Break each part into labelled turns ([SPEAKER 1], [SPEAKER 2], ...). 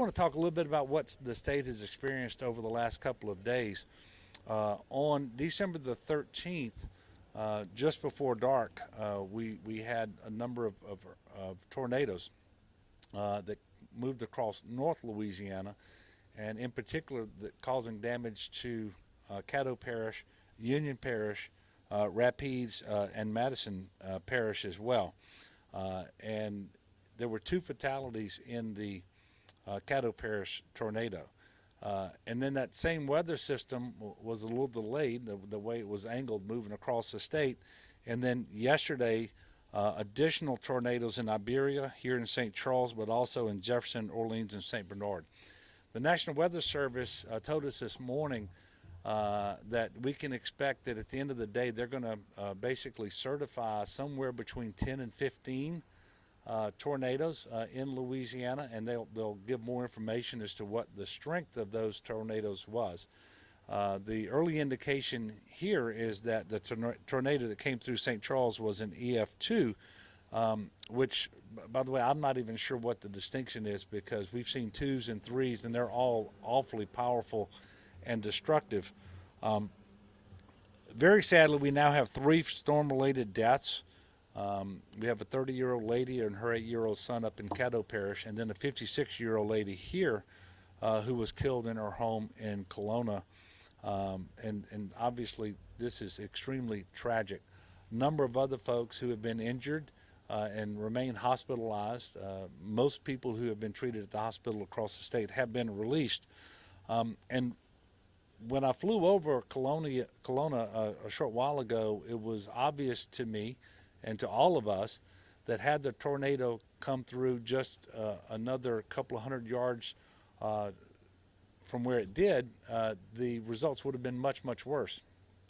[SPEAKER 1] want to talk a little bit about what the state has experienced over the last couple of days. On December the 13th, just before dark, we had a number of tornadoes that moved across North Louisiana, and in particular, causing damage to Caddo Parish, Union Parish, Rapides, and Madison Parish as well. And there were 2 fatalities in the Caddo Parish tornado. And then that same weather system was a little delayed, the way it was angled moving across the state. And then yesterday, additional tornadoes in Iberia, here in St. Charles, but also in Jefferson, Orleans, and St. Bernard. The National Weather Service told us this morning that we can expect that at the end of the day, they're going to basically certify somewhere between 10 and 15 tornadoes in Louisiana, and they'll give more information as to what the strength of those tornadoes was. The early indication here is that the tornado that came through St. Charles was an EF2, which, by the way, I'm not even sure what the distinction is, because we've seen 2s and 3s, and they're all awfully powerful and destructive. Very sadly, we now have 3 storm-related deaths. We have a 30-year-old lady and her 8-year-old son up in Caddo Parish, and then a 56-year-old lady here who was killed in her home in Kelowna. And obviously, this is extremely tragic. A number of other folks who have been injured and remain hospitalized. Most people who have been treated at the hospital across the state have been released. And when I flew over Kelowna a short while ago, it was obvious to me and to all of us that had the tornado come through just another couple of hundred yards from where it did, the results would have been much, much worse.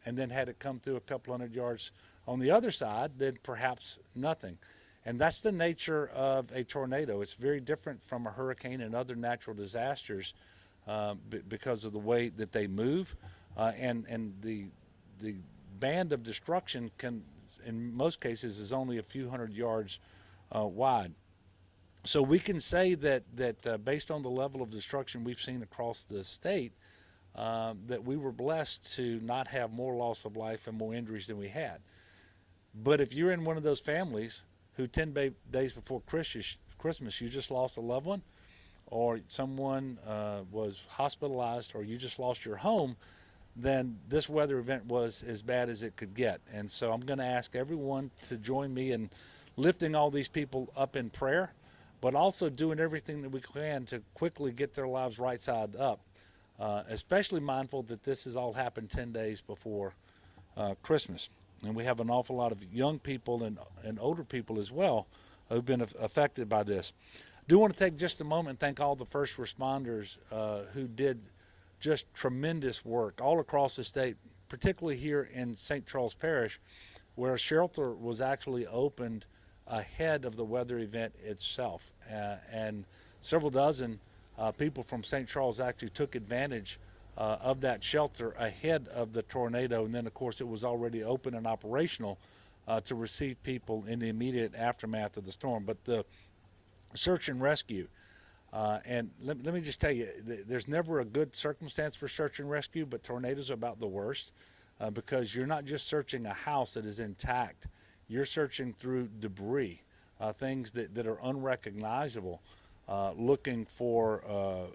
[SPEAKER 1] And then had it come through a couple hundred yards on the other side, then perhaps nothing. And that's the nature of a tornado. It's very different from a hurricane and other natural disasters because of the way that they move, and the band of destruction can, in most cases, is only a few hundred yards wide. So we can say that based on the level of destruction we've seen across the state, that we were blessed to not have more loss of life and more injuries than we had. But if you're in one of those families who 10 days before Christmas you just lost a loved one, or someone was hospitalized, or you just lost your home, then this weather event was as bad as it could get. And so I'm going to ask everyone to join me in lifting all these people up in prayer, but also doing everything that we can to quickly get their lives right side up, especially mindful that this has all happened 10 days before Christmas. And we have an awful lot of young people and older people as well who've been affected by this. I do want to take just a moment and thank all the first responders who did just tremendous work all across the state, particularly here in St. Charles Parish, where a shelter was actually opened ahead of the weather event itself. And several dozen people from St. Charles actually took advantage of that shelter ahead of the tornado. And then, of course, it was already open and operational to receive people in the immediate aftermath of the storm. But the search and rescue, and let me just tell you, there's never a good circumstance for search and rescue, but tornadoes are about the worst because you're not just searching a house that is intact. You're searching through debris, things that are unrecognizable, looking for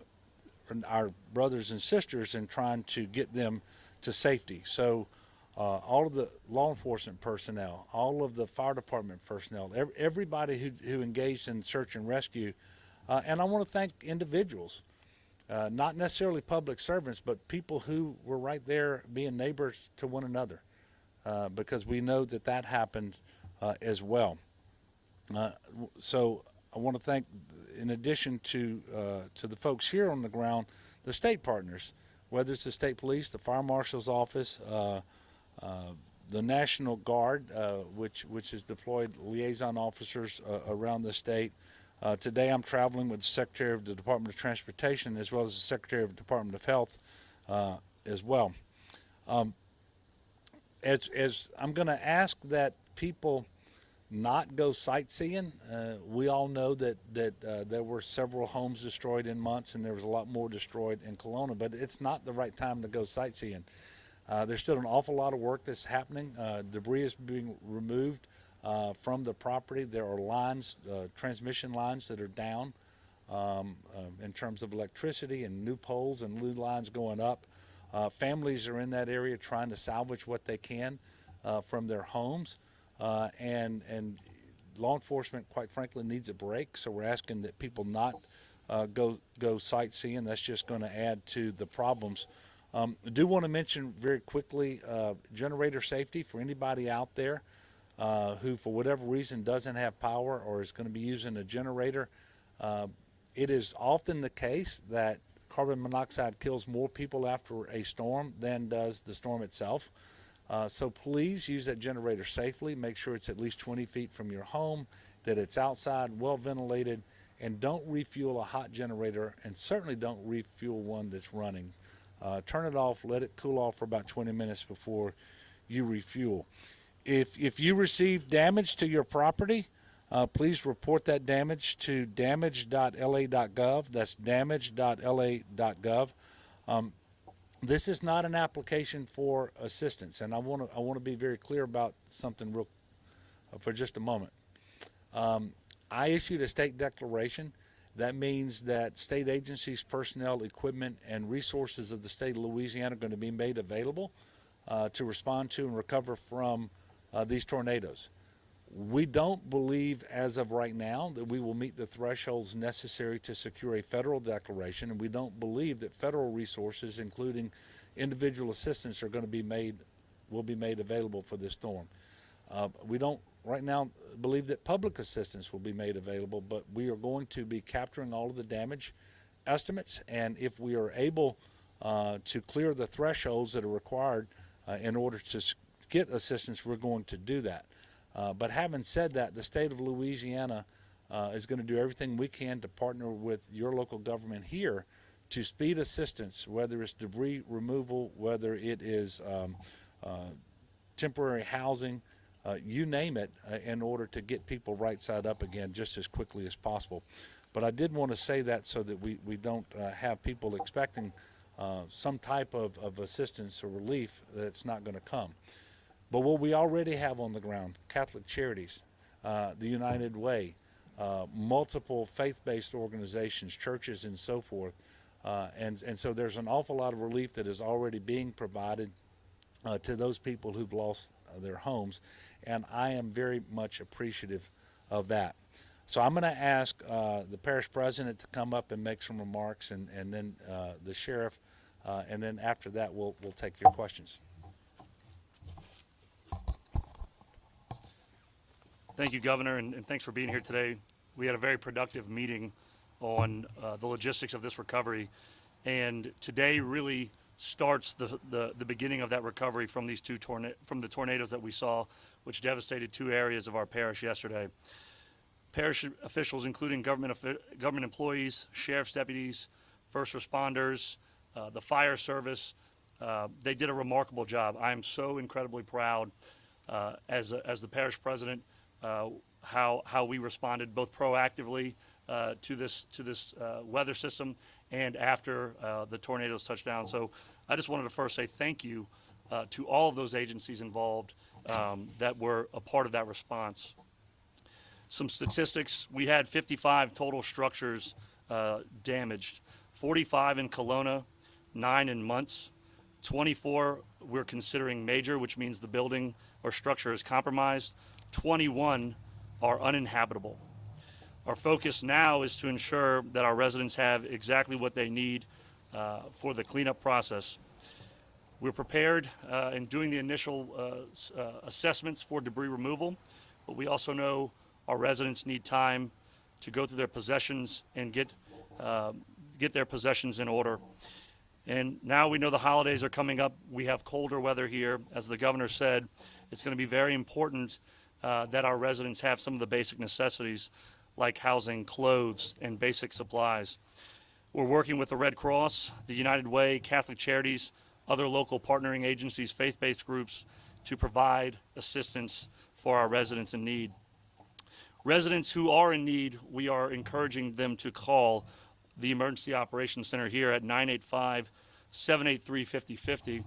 [SPEAKER 1] our brothers and sisters and trying to get them to safety. So all of the law enforcement personnel, all of the fire department personnel, everybody who engaged in search and rescue. And I want to thank individuals, not necessarily public servants, but people who were right there being neighbors to one another, because we know that happened as well. So I want to thank, in addition to the folks here on the ground, the state partners, whether it's the state police, the fire marshal's office, the National Guard, which has deployed liaison officers around the state. Today I'm traveling with the Secretary of the Department of Transportation as well as the Secretary of the Department of Health as well. As I'm going to ask that people not go sightseeing. We all know that there were several homes destroyed in Monts, and there was a lot more destroyed in Kelowna. But it's not the right time to go sightseeing. There's still an awful lot of work that's happening. Debris is being removed from the property. There are lines, transmission lines that are down in terms of electricity, and new poles and new lines going up. Families are in that area trying to salvage what they can from their homes. And law enforcement, quite frankly, needs a break. So we're asking that people not go sightseeing. That's just going to add to the problems. I do want to mention very quickly generator safety for anybody out there who, for whatever reason, doesn't have power or is going to be using a generator. It is often the case that carbon monoxide kills more people after a storm than does the storm itself. So please use that generator safely. Make sure it's at least 20 feet from your home, that it's outside, well ventilated, and don't refuel a hot generator, and certainly don't refuel one that's running. Turn it off, let it cool off for about 20 minutes before you refuel. If you receive damage to your property, please report that damage to damage.la.gov. That's damage.la.gov. This is not an application for assistance, and I want to be very clear about something real for just a moment. I issued a state declaration. That means that state agencies, personnel, equipment, and resources of the state of Louisiana are going to be made available to respond to and recover from these tornadoes. We don't believe, as of right now, that we will meet the thresholds necessary to secure a federal declaration, and we don't believe that federal resources, including individual assistance, will be made available for this storm. We don't right now believe that public assistance will be made available, but we are going to be capturing all of the damage estimates, and if we are able to clear the thresholds that are required in order to get assistance, we're going to do that. But having said that, the state of Louisiana is going to do everything we can to partner with your local government here to speed assistance, whether it's debris removal, whether it is temporary housing, you name it, in order to get people right side up again just as quickly as possible. But I did want to say that so that we don't have people expecting some type of assistance or relief that's not going to come. But what we already have on the ground, Catholic Charities, the United Way, multiple faith-based organizations, churches, and so forth. And so there's an awful lot of relief that is already being provided to those people who've lost their homes. And I am very much appreciative of that. So I'm going to ask the parish president to come up and make some remarks, and then the sheriff, and then after that we'll take your questions.
[SPEAKER 2] Thank you, Governor, and thanks for being here today. We had a very productive meeting on the logistics of this recovery, and today really starts the beginning of that recovery from these from the tornadoes that we saw, which devastated 2 areas of our parish yesterday. Parish officials, including government employees, sheriff's deputies, first responders, the fire service, they did a remarkable job. I am so incredibly proud as the parish president how we responded both proactively to this weather system and after the tornadoes touched down. So I just wanted to first say thank you to all of those agencies involved that were a part of that response. Some statistics: we had 55 total structures damaged, 45 in Kelowna, 9 in Monts, 24 we're considering major, which means the building or structure is compromised, 21 are uninhabitable. Our focus now is to ensure that our residents have exactly what they need for the cleanup process. We're prepared in doing the initial assessments for debris removal, but we also know our residents need time to go through their possessions and get their possessions in order. And now we know the holidays are coming up. We have colder weather here. As the governor said, it's going to be very important that our residents have some of the basic necessities like housing, clothes, and basic supplies. We're working with the Red Cross, the United Way, Catholic Charities, other local partnering agencies, faith-based groups to provide assistance for our residents in need. Residents who are in need, we are encouraging them to call the Emergency Operations Center here at 985-783-5050.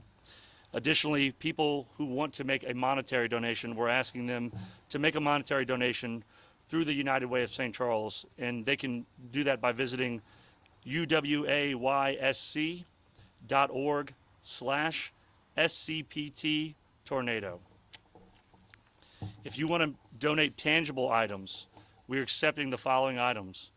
[SPEAKER 2] Additionally, people who want to make a monetary donation, we're asking them to make a monetary donation through the United Way of St. Charles, and they can do that by visiting uwaysc.org/SCPT tornado. If you want to donate tangible items, we're accepting the following items: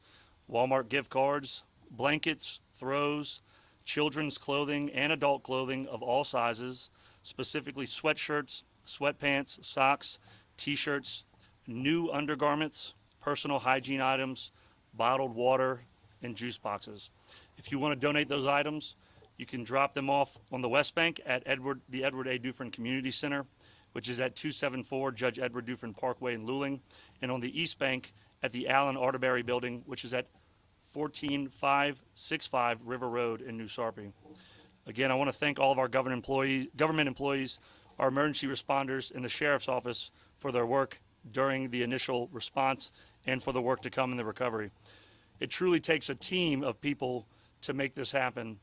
[SPEAKER 2] Walmart gift cards, blankets, throws, children's clothing and adult clothing of all sizes, specifically sweatshirts, sweatpants, socks, t-shirts, new undergarments, personal hygiene items, bottled water, and juice boxes. If you want to donate those items, you can drop them off on the West Bank at the Edward A. Dufresne Community Center, which is at 274 Judge Edward Dufresne Parkway in Luling, and on the East Bank at the Allen Arterberry Building, which is at 14565 River Road in New Sarpy. Again, I want to thank all of our government employees, our emergency responders, and the Sheriff's Office for their work during the initial response and for the work to come in the recovery. It truly takes a team of people to make this happen.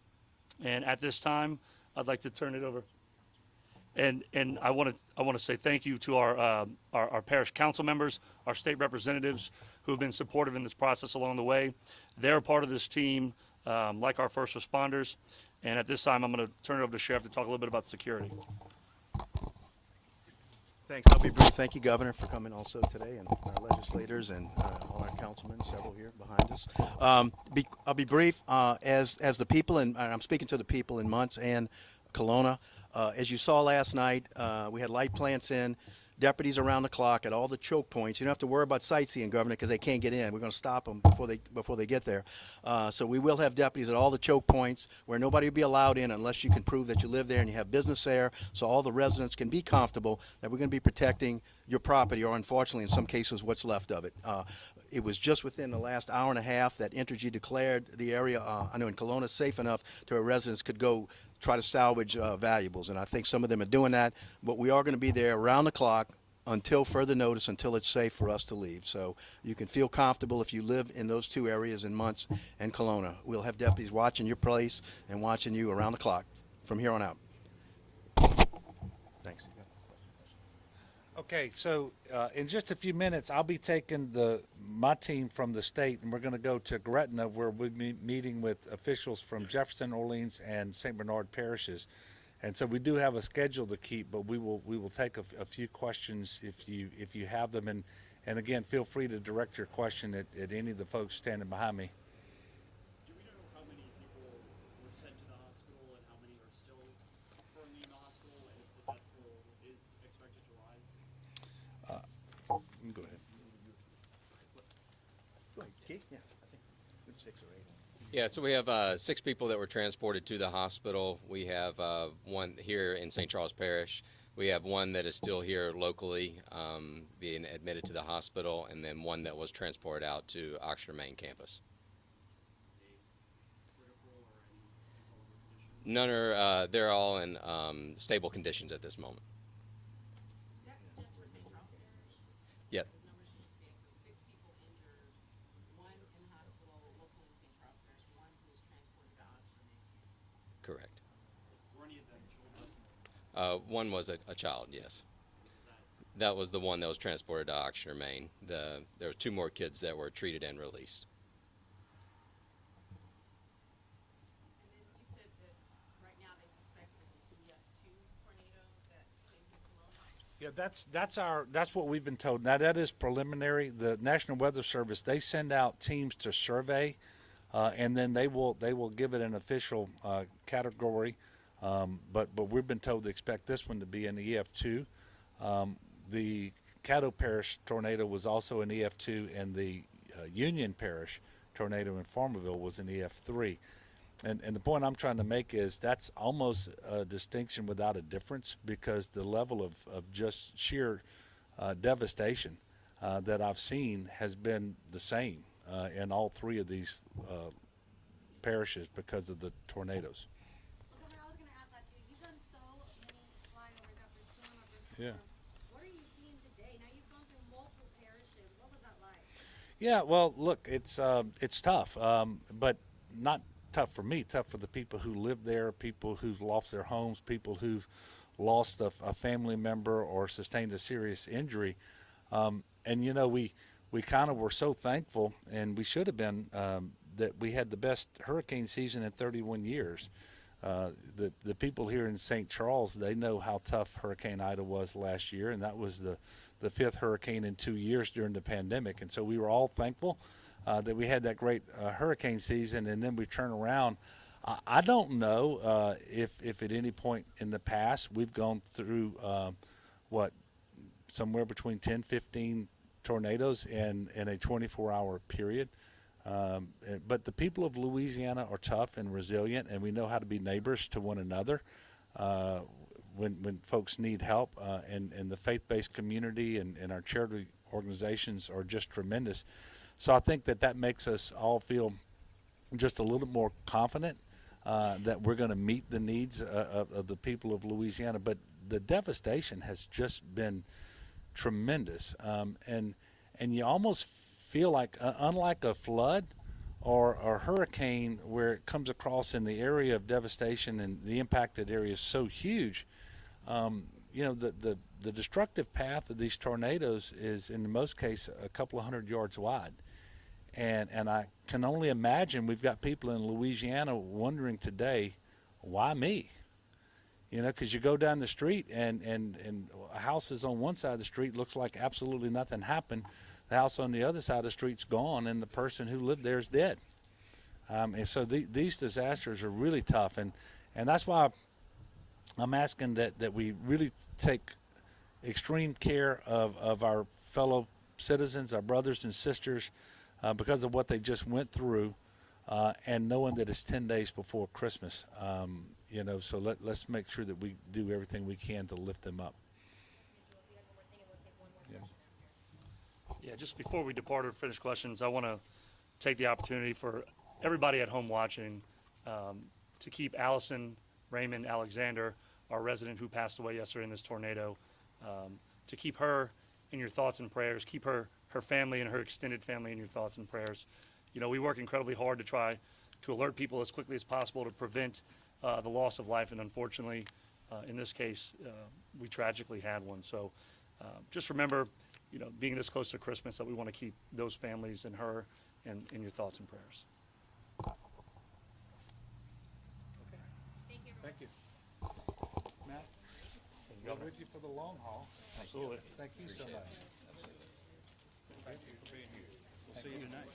[SPEAKER 2] And at this time, I'd like to turn it over. And I want to say thank you to our parish council members, our state representatives who have been supportive in this process along the way. They're a part of this team, like our first responders. And at this time, I'm going to turn it over to Sheriff to talk a little bit about security.
[SPEAKER 3] Thanks. I'll be brief. Thank you, Governor, for coming also today, and our legislators and all our councilmen, several here behind us. I'll be brief. As the people, I'm speaking to the people in Muntz and Kelowna. As you saw last night, we had light plants in, deputies around the clock at all the choke points. You don't have to worry about sightseeing, Governor, because they can't get in. We're going to stop them before they get there. So we will have deputies at all the choke points where nobody will be allowed in unless you can prove that you live there and you have business there, so all the residents can be comfortable that we're going to be protecting your property, or unfortunately in some cases what's left of it. It was just within the last hour and a half that Entergy declared the area, I know in Kelowna, safe enough to where residents could go try to salvage valuables, and I think some of them are doing that, but we are going to be there around the clock until further notice, until it's safe for us to leave. So you can feel comfortable if you live in those two areas in Muntz and Kelowna. We'll have deputies watching your place and watching you around the clock from here on out. Thanks.
[SPEAKER 1] Okay, so in just a few minutes, I'll be taking my team from the state, and we're going to go to Gretna, where we'll be meeting with officials from Jefferson, Orleans, and St. Bernard parishes. And so we do have a schedule to keep, but we will take a few questions if you have them, and again, feel free to direct your question at any of the folks standing behind me.
[SPEAKER 2] Do we know how many people were sent to the hospital and how many are still currently in the hospital, and if the death toll is expected to rise?
[SPEAKER 1] Go ahead.
[SPEAKER 3] Go ahead, Keith. Yeah, I think 6 or 8.
[SPEAKER 4] Yeah, so we have 6 people that were transported to the hospital. We have one here in St. Charles Parish. We have one that is still here locally, being admitted to the hospital, and then one that was transported out to Oxford Main campus. None are, they're all in stable conditions at this moment.
[SPEAKER 5] That's just for St. Charles Parish?
[SPEAKER 4] Yep.
[SPEAKER 5] The numbers you just gave, so 6 people injured, 1 in hospital locally in St. Charles Parish, 1 who was transported to Oxford.
[SPEAKER 4] Correct.
[SPEAKER 2] Were any of them children?
[SPEAKER 4] One was a child, yes. That was the one that was transported to Oxford Main. There were 2 more kids that were treated and released.
[SPEAKER 5] And then you said that right now they suspect it was an EF2 tornado that came through Kelowna?
[SPEAKER 1] Yeah, that's what we've been told. Now that is preliminary. The National Weather Service, they send out teams to survey, and then they will give it an official category. But we've been told to expect this one to be an EF2. The Caddo Parish tornado was also an EF2, and the Union Parish tornado in Farmerville was an EF3. And the point I'm trying to make is that's almost a distinction without a difference, because the level of just sheer devastation that I've seen has been the same in all 3 of these parishes because of the tornadoes.
[SPEAKER 6] Governor, I was going to ask that too. You've done so many flyovers after storm after storm.
[SPEAKER 1] Yeah.
[SPEAKER 6] What are you seeing today? Now you've gone through multiple parishes. What was that like?
[SPEAKER 1] Yeah, well, look, it's tough, but not tough for me. Tough for the people who live there, people who've lost their homes, people who've lost a family member or sustained a serious injury. And we kind of were so thankful, and we should have been, that we had the best hurricane season in 31 years. The people here in St. Charles, they know how tough Hurricane Ida was last year, and that was the fifth hurricane in 2 years during the pandemic. And so we were all thankful that we had that great hurricane season, and then we turn around. I don't know if at any point in the past we've gone through what somewhere between 10, 15 tornadoes in a 24-hour period. But the people of Louisiana are tough and resilient, and we know how to be neighbors to one another when folks need help. And the faith-based community and our charity organizations are just tremendous. So I think that makes us all feel just a little more confident that we're going to meet the needs of the people of Louisiana. But the devastation has just been tremendous, and you almost feel like, unlike a flood or a hurricane where it comes across in the area of devastation and the impacted area is so huge, the destructive path of these tornadoes is in most cases a couple of 100 yards wide. And I can only imagine we've got people in Louisiana wondering today, why me? Because you go down the street and houses on one side of the street looks like absolutely nothing happened. The house on the other side of the street's gone, and the person who lived there is dead. And so these disasters are really tough, and that's why I'm asking that we really take extreme care of our fellow citizens, our brothers and sisters, because of what they just went through, and knowing that it's 10 days before Christmas. So let's make sure that we do everything we can to lift them up.
[SPEAKER 2] Yeah, just before we depart or finish questions, I want to take the opportunity for everybody at home watching to keep Allison Raymond Alexander, our resident who passed away yesterday in this tornado, to keep her in your thoughts and prayers. Keep her family and her extended family in your thoughts and prayers. We work incredibly hard to try to alert people as quickly as possible to prevent the loss of life, and unfortunately, in this case, we tragically had one. So just remember, being this close to Christmas, that we want to keep those families and her in your thoughts and prayers.
[SPEAKER 1] Thank you. Matt, we're with you for the long haul.
[SPEAKER 2] Absolutely.
[SPEAKER 1] Thank you so much.
[SPEAKER 7] Thank you for being here. We'll see you tonight.